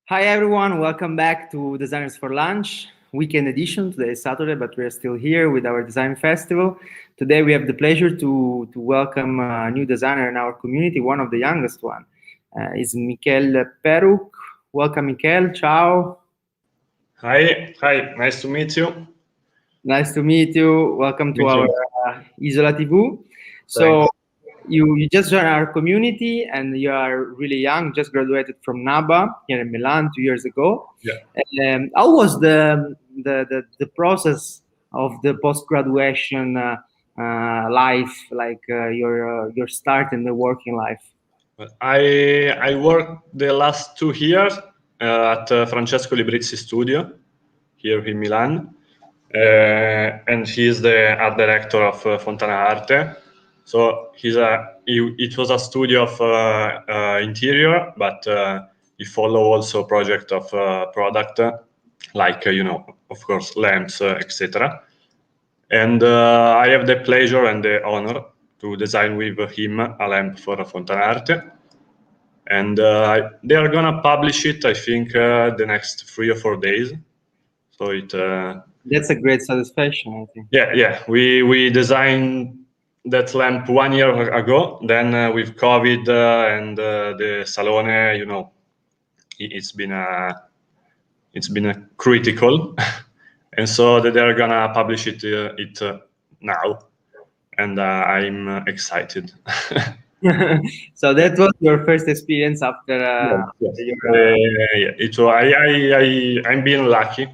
Hi everyone, welcome back to Designers for Lunch, weekend edition. Today is Saturday, but we're still here with our design festival. Today we have the pleasure to welcome a new designer in our community, one of the youngest one. Is Mikel Peruch. Welcome Mikel, ciao. Hi, nice to meet you. Nice to meet you. Welcome to Meet our you. Isola TV. So Thanks. you just joined our community and you are really young, just graduated from NABA here in Milan 2 years ago. Yeah. How was the process of the post graduation life, like your start in the working life? I worked the last 2 years at Francesco Librizzi studio here in Milan, and he's the art director of Fontana Arte. So it was a studio of interior, but he follow also project of product, like of course lamps, etc. And I have the pleasure and the honor to design with him a lamp for Fontanarte. And they are gonna publish it, I think, the next 3 or 4 days. So That's a great satisfaction, I think. yeah. We designed that lamp 1 year ago. Then with COVID and the Salone, it's been a critical, and so that they're gonna publish it now, and I'm excited. So that was your first experience after Yes, yes. your. Yeah. I'm being lucky.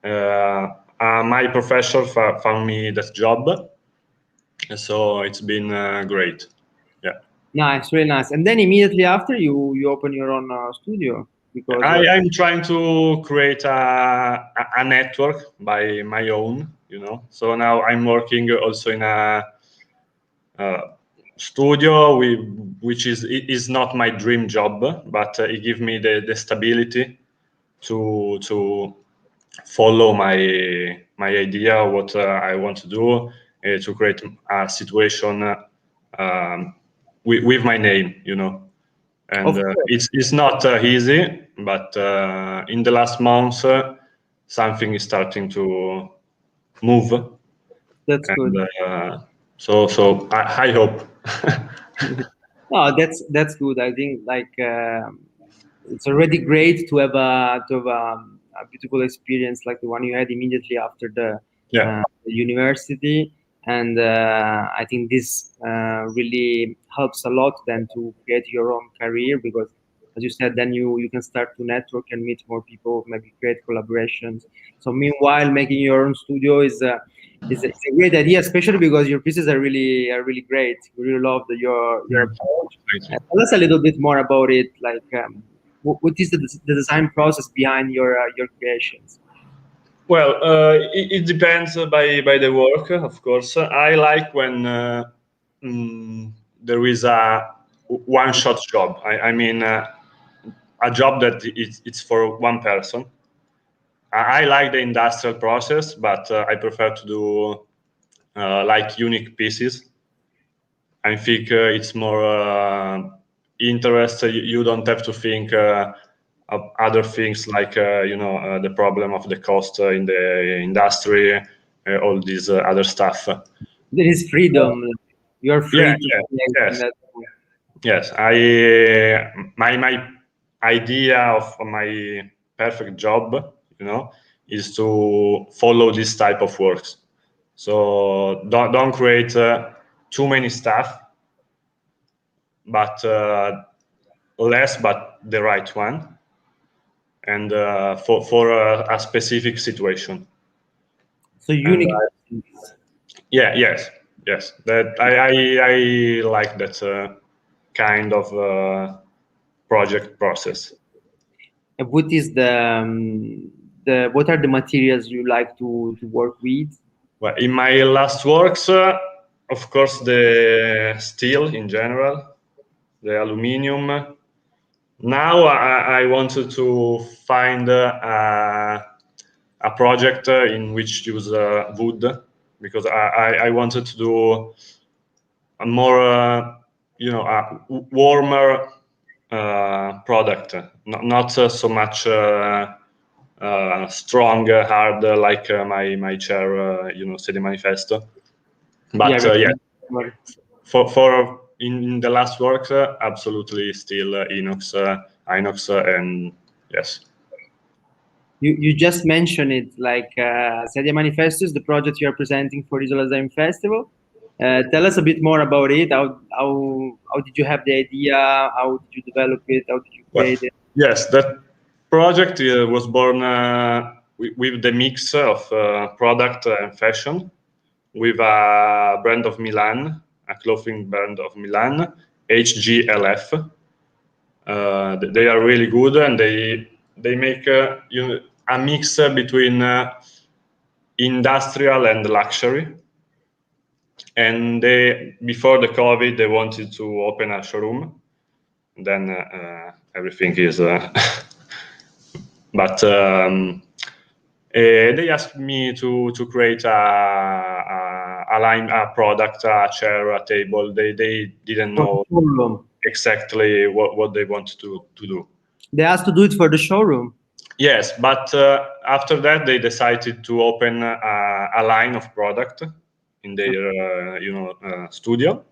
My professor found me that job, so it's been great. Yeah. Nice, really nice. And then immediately after, you open your own studio because I'm trying to create a network by my own, So now I'm working also in a studio, which is not my dream job, but it gives me the stability to follow my idea, what I want to do, to create a situation with my name, And of course, it's not easy, but in the last months, something is starting to move, that's good. and so I hope. No, that's good. I think like it's already great to have a beautiful experience like the one you had immediately after Yeah. the university, and I think this really helps a lot then to create your own career because, as you said, then you can start to network and meet more people, maybe create collaborations. So meanwhile, making your own studio is a great idea, especially because your pieces are really great. We really love your approach. Thank you. Tell us a little bit more about it. Like, what is the design process behind your creations? Well, it depends by the work, of course. I like when there is a one-shot job. I mean, a job that it's for one person. I like the industrial process, but I prefer to do like unique pieces. I think it's more interest. You don't have to think of other things like the problem of the cost in the industry, all this other stuff. There is freedom. You're Yeah, free to yeah, create in yes, that. yes. My idea of my perfect job, is to follow this type of works. So don't create too many stuff, but less, but the right one, and for a specific situation. So And unique. yes. That I like that kind of project process. And what is the what are the materials you like to work with? Well, in my last works, of course, the steel in general, the aluminium. Now I wanted to find a project in which use wood, because I wanted to do a more, a warmer product, not so much strong, hard like my chair, Sedia Manifesto. But yeah, for in the last work, absolutely still inox, and yes. You just mentioned it, like Sedia Manifesto is the project you are presenting for Isola Design Festival. Tell us a bit more about it. How did you have the idea? How did you develop it? How did you create it? Yes, that project was born with the mix of product and fashion, with a brand of Milan, a clothing brand of Milan, HGLF. They are really good, and they make a mix between industrial and luxury. And before the COVID, they wanted to open a showroom. Then everything is. But they asked me to create a line, a product, a chair, a table. They didn't know exactly what they want to do. They asked to do it for the showroom. Yes, but after that they decided to open a line of product in their studio,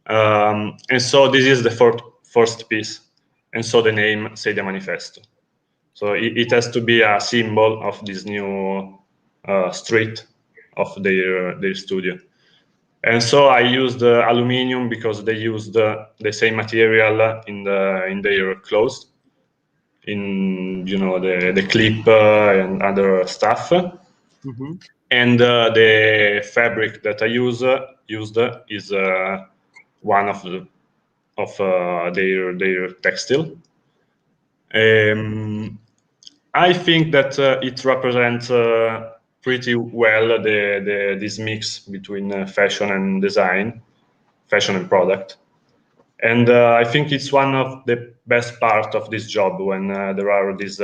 and so this is the first piece, and so the name Sedia Manifesto. So it has to be a symbol of this new street of their studio. And so I used aluminium because they used the same material in their clothes, in the clip and other stuff. Mm-hmm. And the fabric that I used is one of their textile. I think that it represents pretty well this mix between fashion and design, fashion and product. And I think it's one of the best part of this job, when there are these,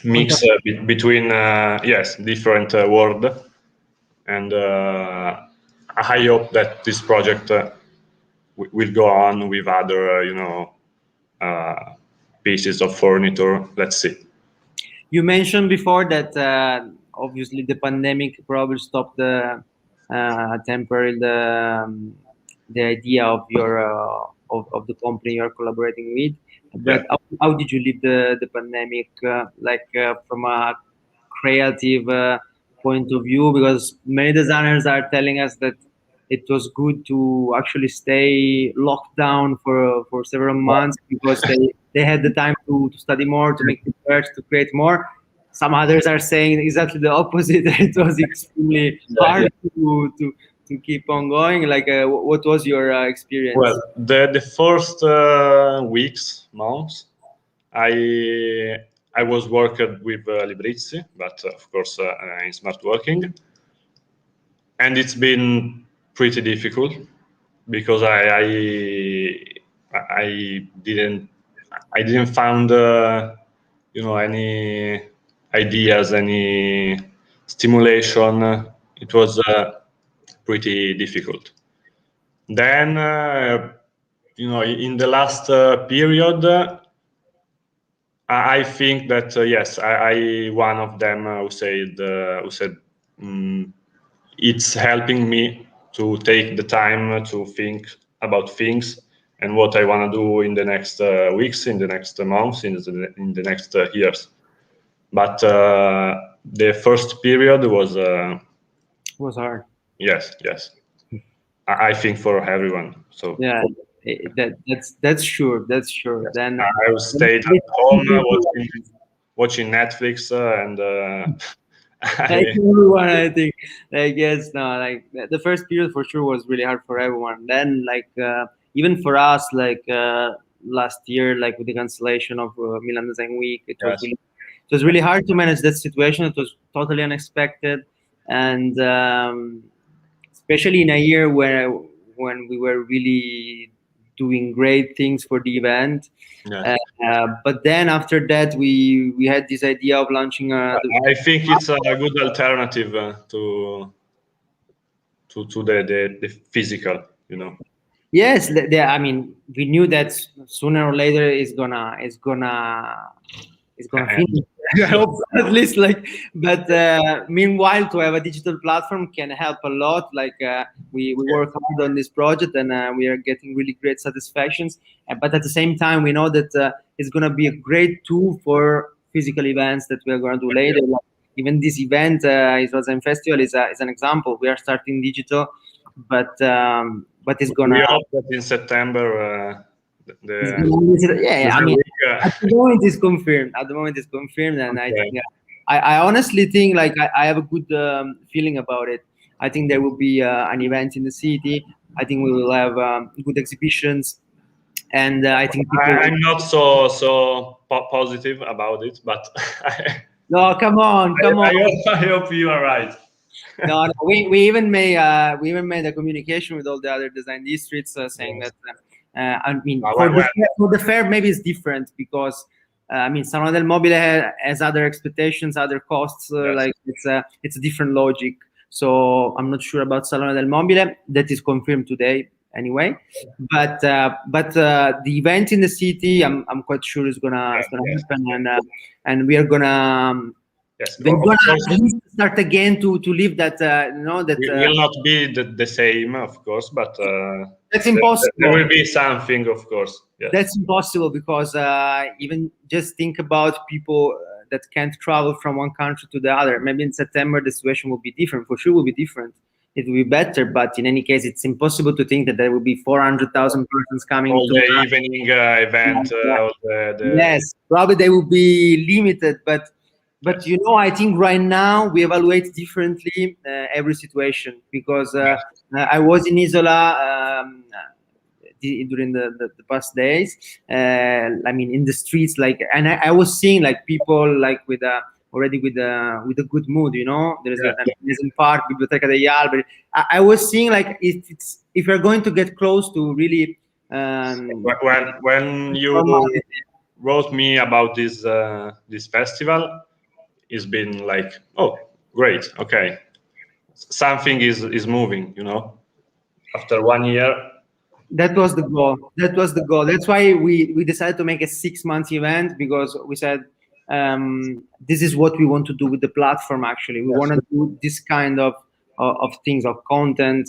mix between different world. And I hope that this project will go on with other, pieces of furniture. Let's see. You mentioned before that obviously the pandemic probably stopped temporarily the idea of your of the company you're collaborating with. But how did you leave the pandemic, from a creative point of view? Because many designers are telling us that it was good to actually stay locked down for several months because they had the time to study more, to make research, to create more. Some others are saying exactly the opposite. It was extremely hard to keep on going. Like, what was your experience? Well, the first weeks, months, I was working with Librizzi, but of course in smart working, and it's been pretty difficult because I didn't found any ideas, any stimulation. It was pretty difficult. Then in the last period, I think that yes, I one of them who said it's helping me to take the time to think about things and what I want to do in the next weeks, in the next months, in the next years. But the first period was hard. Yes. I think for everyone. So yeah, that's sure. That's sure. Then I stayed at home watching Netflix and. Like everyone, I think. Like, yes, no, like the first period for sure was really hard for everyone. Then, like, even for us, like last year, like with the cancellation of Milan Design Week, it was really hard to manage that situation. It was totally unexpected, and especially in a year when we were really doing great things for the event. But then after that, we had this idea of launching. I think it's a good alternative to the physical, Yes, I mean, we knew that sooner or later it's gonna And finish. I hope at least like, but meanwhile, to have a digital platform can help a lot. Like we yeah, work hard on this project, and we are getting really great satisfactions. But at the same time, we know that it's gonna be a great tool for physical events that we are gonna do later. yeah. Like, even this event, Isola Design Festival, is an example. We are starting digital, but it's gonna We hope that in September it's the gonna, yeah, yeah. I Design mean, Week. at the moment it's confirmed. At the moment it's confirmed, and I think, Okay. yeah, I honestly think like I have a good feeling about it. I think there will be an event in the city. I think we will have good exhibitions, and I think people. I'm not so positive about it, but No, come on, come on. I hope you are right. No, no, we even made a communication with all the other design districts saying Yes. that I mean Well, well, for the fair maybe it's different because I mean Salone del Mobile has other expectations, other costs. yes. Like it's a different logic. So I'm not sure about Salone del Mobile. That is confirmed today anyway. But the event in the city, I'm quite sure is gonna Yeah, it's gonna yes, happen, yes, and we are gonna. yes. They're Of gonna at course, least start again to live that that we will not be the same, of course, but that's there impossible. will be something, of course. Yes. That's impossible because even just think about people that can't travel from one country to the other. Maybe in September the situation will be different. For sure, will be different. It will be better, but in any case, it's impossible to think that there will be 400,000 persons coming All to. the evening event, all the Yes, probably they will be limited, but yes, you know, I think right now we evaluate differently every situation because yes, I was in Isola during the past days. I mean, in the streets, like, and I was seeing like people like with a already with a good mood. You know, there is yes. an amazing park, Biblioteca degli Alberi. I was seeing like if you're going to get close to really. When you Normality. wrote me about this festival, it's been like, oh, great, okay, something is moving, after 1 year. That was the goal. That was the goal. That's why we decided to make a 6 month event because we said this is what we want to do with the platform. Actually, we Yes. want to do this kind of things of content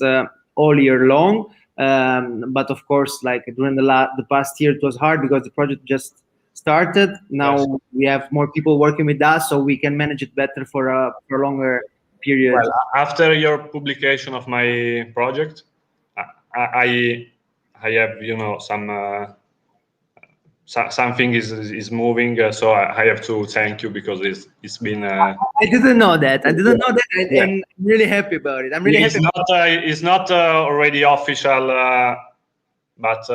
all year long. But of course, like during the past year, it was hard because the project just started. Yes. Now we have more people working with us, so we can manage it better for a longer period. Well, after your publication of my project, I I, I have something is moving, so I have to thank you because it's been I didn't know that. I didn't know that, yeah. and I'm really happy about it. I'm really happy. It's not already official, but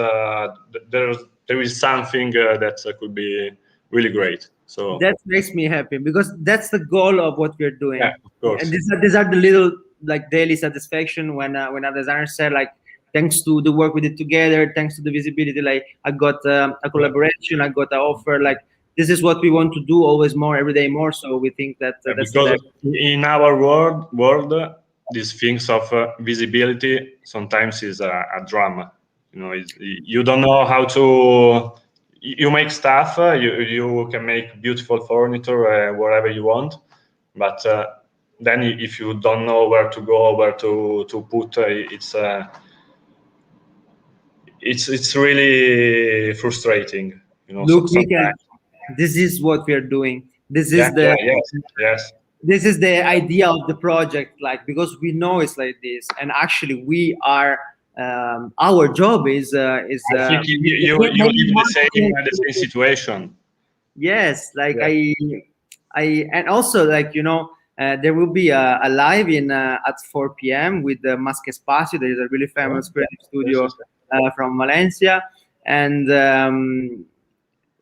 there is something that could be really great. So That makes me happy because that's the goal of what we're yeah, doing. of course. And these are the little like daily satisfaction when a designer said like thanks to the work we did together, thanks to the visibility, like I got a Yeah. collaboration, I got an offer. Like this is what we want to do always more, every day more. So we think that that's the Because best. in our world, these things of visibility sometimes is a drama. You don't know how to. You make stuff. You can make beautiful furniture wherever you want, but then if you don't know where to go, where to put, it's really frustrating. Look, we can. Sometimes. This is what we are doing. This Yeah. is Yeah. the Yes. Yes. this is the idea of the project, like because we know it's like this, and actually we are our job is I think you live the same situation. yes, like Yeah. I and also like there will be a live in at 4 p.m. with the Mask Espacio. There is a really Yeah. famous creative Yes, studio yes, from Valencia, and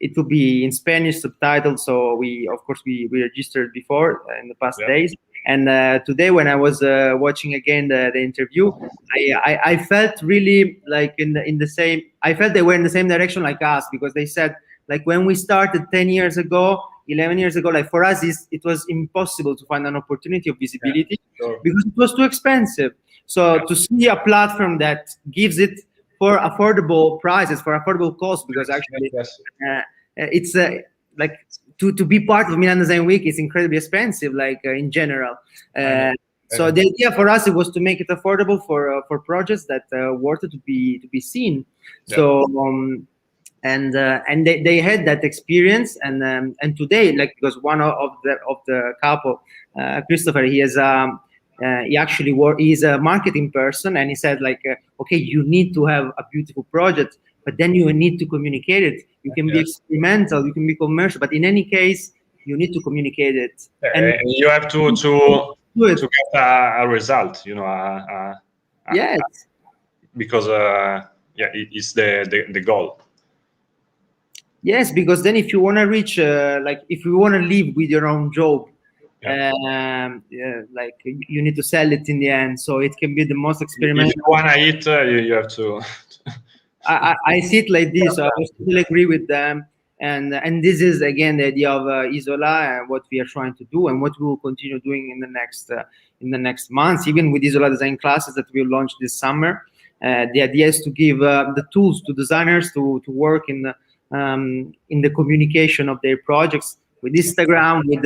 it will be in Spanish subtitled. So we, of course, we registered before in the past yeah. days. And today, when I was watching again the interview, I felt really like in the same. I felt they were in the same direction like us because they said like when we started 10 years ago, 11 years ago, like for us, it was impossible to find an opportunity of Yeah. visibility Sure. because it was too expensive. So Yeah. to see a platform that gives it for affordable prices, for affordable costs, because actually Yes. it's like to be part of Milan Design Week is incredibly expensive, like in general. I know. So the idea for us it was to make it affordable for projects that wanted to be seen. Yeah. So and they had that experience, and today, like, because one of the couple, Christopher, he actually he's a marketing person, and he said like, okay, you need to have a beautiful project, but then you need to communicate it. You can be Yes. experimental, you can be commercial, but in any case, you need to communicate it. And And you have to do it. get a result, you know, Yes. because yeah, it's the goal. Yes, because then if you want to reach, like, if you want to live with your own job, Yeah. like you need to sell it in the end. So it can be the most If experimental. you wanna eat, you have to. I see it like this. So I totally agree with them, and this is again the idea of Isola and what we are trying to do, and what we will continue doing in the next months, even with Isola design classes that we'll launch this summer. The idea is to give the tools to designers to work in the communication of their projects with Instagram, with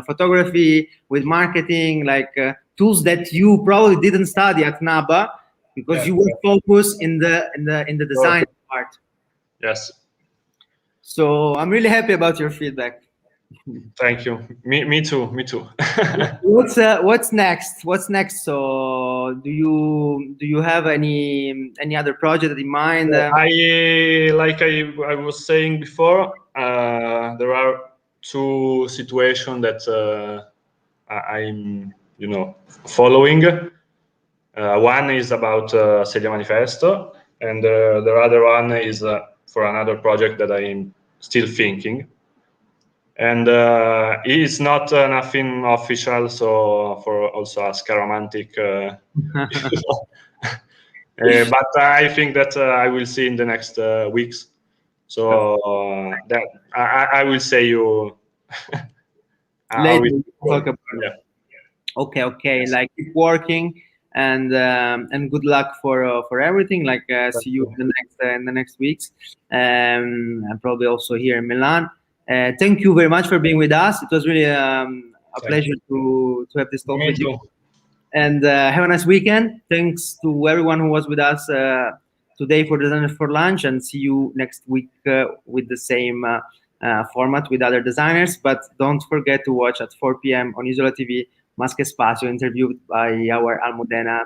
photography, with marketing, like tools that you probably didn't study at NABA because you were focused in the design part. Yes. So I'm really happy about your feedback. Thank you. Me too. Me too. What's next? What's next? So do you have any other project in mind? I was saying before, there are two situations that I'm following. One is about Sedia Manifesto, and the other one is for another project that I'm still thinking. And it's not nothing official, so for also a scaramantic. But I think that I will see in the next weeks. So that I will say you. how Later it we can talk about yeah. it. Okay. Yes. Like, keep working, and good luck for everything. Like, see you in the next weeks, and probably also here in Milan. Thank you very much for being with us. It was really a Thank pleasure to have this talk Me with you. too. And have a nice weekend. Thanks to everyone who was with us today for Designers for Lunch, and see you next week with the same format with other designers. But don't forget to watch at 4 p.m. on Isola TV, Masche Spazio, interviewed by our Almudena.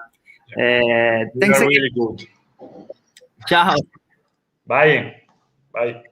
You Thanks are again. really good. Ciao. Bye. Bye.